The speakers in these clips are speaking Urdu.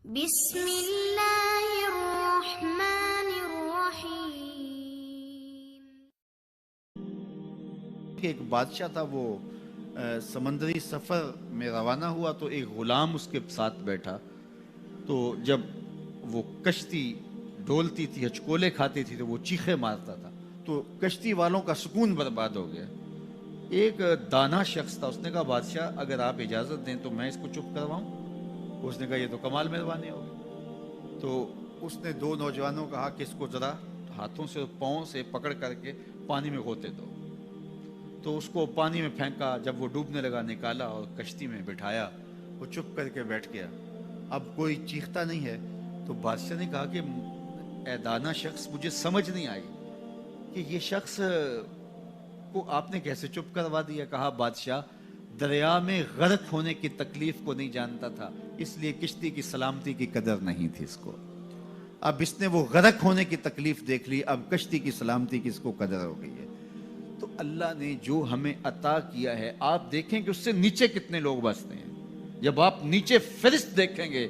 بسم اللہ الرحمن الرحیم۔ ایک بادشاہ تھا، وہ سمندری سفر میں روانہ ہوا تو ایک غلام اس کے ساتھ بیٹھا. تو جب وہ کشتی ڈولتی تھی، ہچکولے کھاتی تھی تو وہ چیخے مارتا تھا، تو کشتی والوں کا سکون برباد ہو گیا. ایک دانا شخص تھا، اس نے کہا بادشاہ اگر آپ اجازت دیں تو میں اس کو چپ کرواؤں. اس نے کہا یہ تو کمال مہربانی ہوگی. تو اس نے دو نوجوانوں کو کہا کہ اس کو ذرا ہاتھوں سے پاؤں سے پکڑ کر کے پانی میں غوطے دو. تو اس کو پانی میں پھینکا، جب وہ ڈوبنے لگا نکالا اور کشتی میں بٹھایا. وہ چپ کر کے بیٹھ گیا، اب کوئی چیختا نہیں ہے. تو بادشاہ نے کہا کہ اے دانا شخص، مجھے سمجھ نہیں آئی کہ یہ شخص کو آپ نے کیسے چپ کروا دیا. کہا بادشاہ دریا میں غرق ہونے کی تکلیف کو نہیں جانتا تھا، اس لیے کشتی کی سلامتی کی قدر نہیں تھی اس کو. اب اس نے وہ غرق ہونے کی تکلیف دیکھ لی، اب کشتی کی سلامتی کی اس کو قدر ہو گئی ہے. تو اللہ نے جو ہمیں عطا کیا ہے، آپ دیکھیں کہ اس سے نیچے کتنے لوگ بستے ہیں. جب آپ نیچے فرشت دیکھیں گے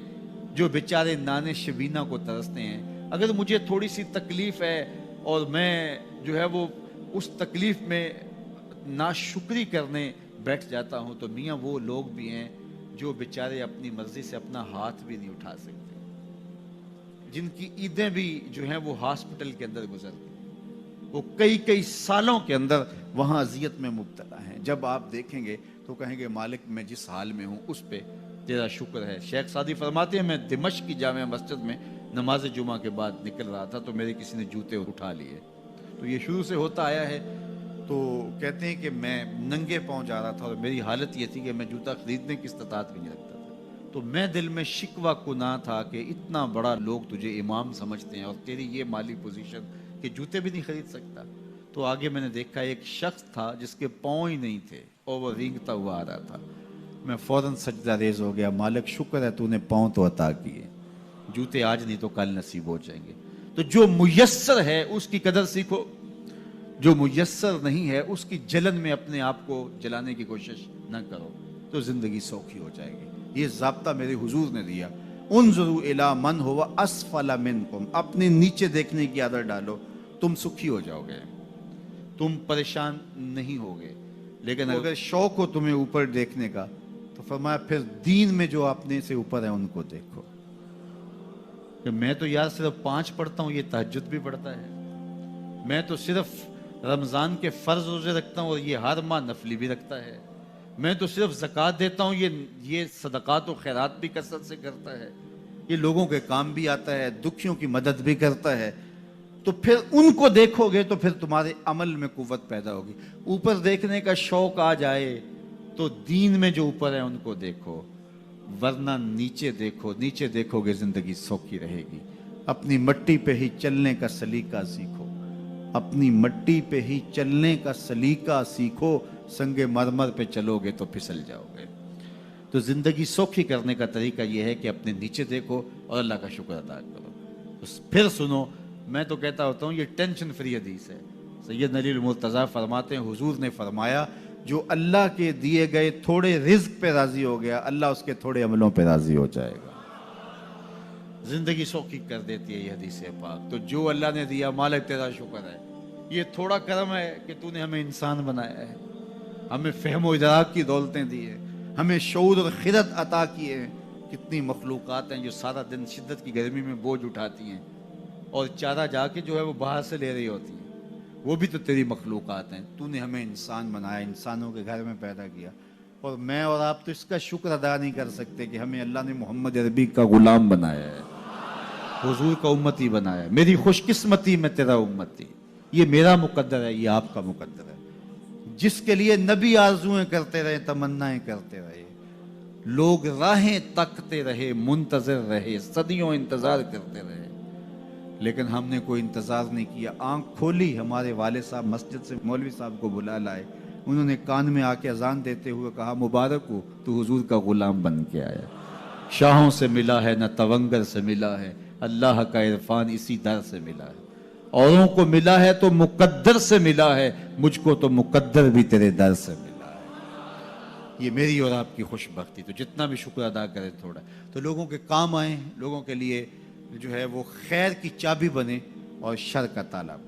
جو بیچارے نانے شبینہ کو ترستے ہیں. اگر مجھے تھوڑی سی تکلیف ہے اور میں جو ہے وہ اس تکلیف میں ناشکری کرنے بیٹھ جاتا ہوں، تو میاں وہ لوگ بھی ہیں جو بیچارے اپنی مرضی سے اپنا ہاتھ بھی نہیں اٹھا سکتے، جن کی عیدیں بھی جو ہیں وہ ہاسپٹل کے اندر گزرتی ہیں، وہ کئی سالوں کے اندر وہاں اذیت میں مبتلا ہیں. جب آپ دیکھیں گے تو کہیں گے مالک میں جس حال میں ہوں اس پہ تیرا شکر ہے. شیخ سعدی فرماتے ہیں میں دمشق کی جامع مسجد میں نماز جمعہ کے بعد نکل رہا تھا تو میرے کسی نے جوتے اٹھا لیے. تو یہ شروع سے ہوتا آیا ہے. تو کہتے ہیں کہ میں ننگے پاؤں جا رہا تھا اور میری حالت یہ تھی کہ میں جوتا خریدنے کی استطاعت بھی نہیں رکھتا تھا. تو میں دل میں شکوہ کناں تھا کہ اتنا بڑا لوگ تجھے امام سمجھتے ہیں اور تیری یہ مالی پوزیشن کہ جوتے بھی نہیں خرید سکتا. تو آگے میں نے دیکھا ایک شخص تھا جس کے پاؤں ہی نہیں تھے اور وہ رینگتا ہوا آ رہا تھا. میں فوراً سجدہ ریز ہو گیا، مالک شکر ہے تو نے پاؤں تو عطا کیے، جوتے آج نہیں تو کل نصیب ہو جائیں گے. تو جو میسر ہے اس کی قدر سیکھو، جو میسر نہیں ہے اس کی جلن میں اپنے آپ کو جلانے کی کوشش نہ کرو، تو زندگی سوکھی ہو جائے گی. یہ ضابطہ میرے حضور نے دیا. انظروا الی من هو اسفل منکم، اپنے نیچے دیکھنے کی عادت ڈالو، تم سکھی ہو جاؤ گے، تم پریشان نہیں ہوگے. لیکن اگر شوق ہو تمہیں اوپر دیکھنے کا تو فرمایا پھر دین میں جو اپنے سے اوپر ہیں ان کو دیکھو. کہ میں تو یار صرف 5 پڑھتا ہوں، یہ تہجد بھی پڑھتا ہے. میں تو صرف رمضان کے فرض روزے رکھتا ہوں اور یہ ہر ماہ نفلی بھی رکھتا ہے. میں تو صرف زکوٰۃ دیتا ہوں، یہ صدقات و خیرات بھی کثرت سے کرتا ہے، یہ لوگوں کے کام بھی آتا ہے، دکھیوں کی مدد بھی کرتا ہے. تو پھر ان کو دیکھو گے تو پھر تمہارے عمل میں قوت پیدا ہوگی. اوپر دیکھنے کا شوق آ جائے تو دین میں جو اوپر ہے ان کو دیکھو، ورنہ نیچے دیکھو. نیچے دیکھو گے زندگی سوکھی رہے گی. اپنی مٹی پہ ہی چلنے کا سلیقہ سیکھو، اپنی مٹی پہ ہی چلنے کا سلیقہ سیکھو. سنگ مرمر پہ چلو گے تو پھسل جاؤ گے. تو زندگی سوکھی کرنے کا طریقہ یہ ہے کہ اپنے نیچے دیکھو اور اللہ کا شکر ادا کرو. پھر سنو، میں تو کہتا ہوتا ہوں یہ ٹینشن فری حدیث ہے. سید علی المرتضیٰ فرماتے ہیں حضور نے فرمایا جو اللہ کے دیے گئے تھوڑے رزق پہ راضی ہو گیا، اللہ اس کے تھوڑے عملوں پہ راضی ہو جائے گا. زندگی سوکھی کر دیتی ہے یہ حدیث پاک. تو جو اللہ نے دیا مالک تیرا شکر ہے. یہ تھوڑا کرم ہے کہ تو نے ہمیں انسان بنایا ہے، ہمیں فہم و ادراک کی دولتیں دی ہیں، ہمیں شعور اور خرد عطا کیے ہیں. کتنی مخلوقات ہیں جو سارا دن شدت کی گرمی میں بوجھ اٹھاتی ہیں اور چارہ جا کے جو ہے وہ باہر سے لے رہی ہوتی ہیں. وہ بھی تو تیری مخلوقات ہیں. تو نے ہمیں انسان بنایا، انسانوں کے گھر میں پیدا کیا. اور میں اور آپ تو اس کا شکر ادا نہیں کر سکتے کہ ہمیں اللہ نے محمد عربی کا غلام بنایا ہے، حضور کا امتی بنایا ہے. میری خوش قسمتی میں تیرا امتی، یہ میرا مقدر ہے، یہ آپ کا مقدر ہے. جس کے لیے نبی آرزویں کرتے رہے، تمنائیں کرتے رہے، لوگ راہیں تکتے رہے، منتظر رہے، صدیوں انتظار کرتے رہے، لیکن ہم نے کوئی انتظار نہیں کیا. آنکھ کھولی، ہمارے والد صاحب مسجد سے مولوی صاحب کو بلا لائے. انہوں نے کان میں آ کے اذان دیتے ہوئے کہا مبارک ہو، تو حضور کا غلام بن کے آیا. شاہوں سے ملا ہے نہ تونگر سے ملا ہے، اللہ کا عرفان اسی در سے ملا ہے. اوروں کو ملا ہے تو مقدر سے ملا ہے، مجھ کو تو مقدر بھی تیرے در سے ملا ہے. یہ میری اور آپ کی خوش بختی، تو جتنا بھی شکر ادا کرے تھوڑا، تو لوگوں کے کام آئیں، لوگوں کے لیے جو ہے وہ خیر کی چابی بنے اور شر کا تالا بنے.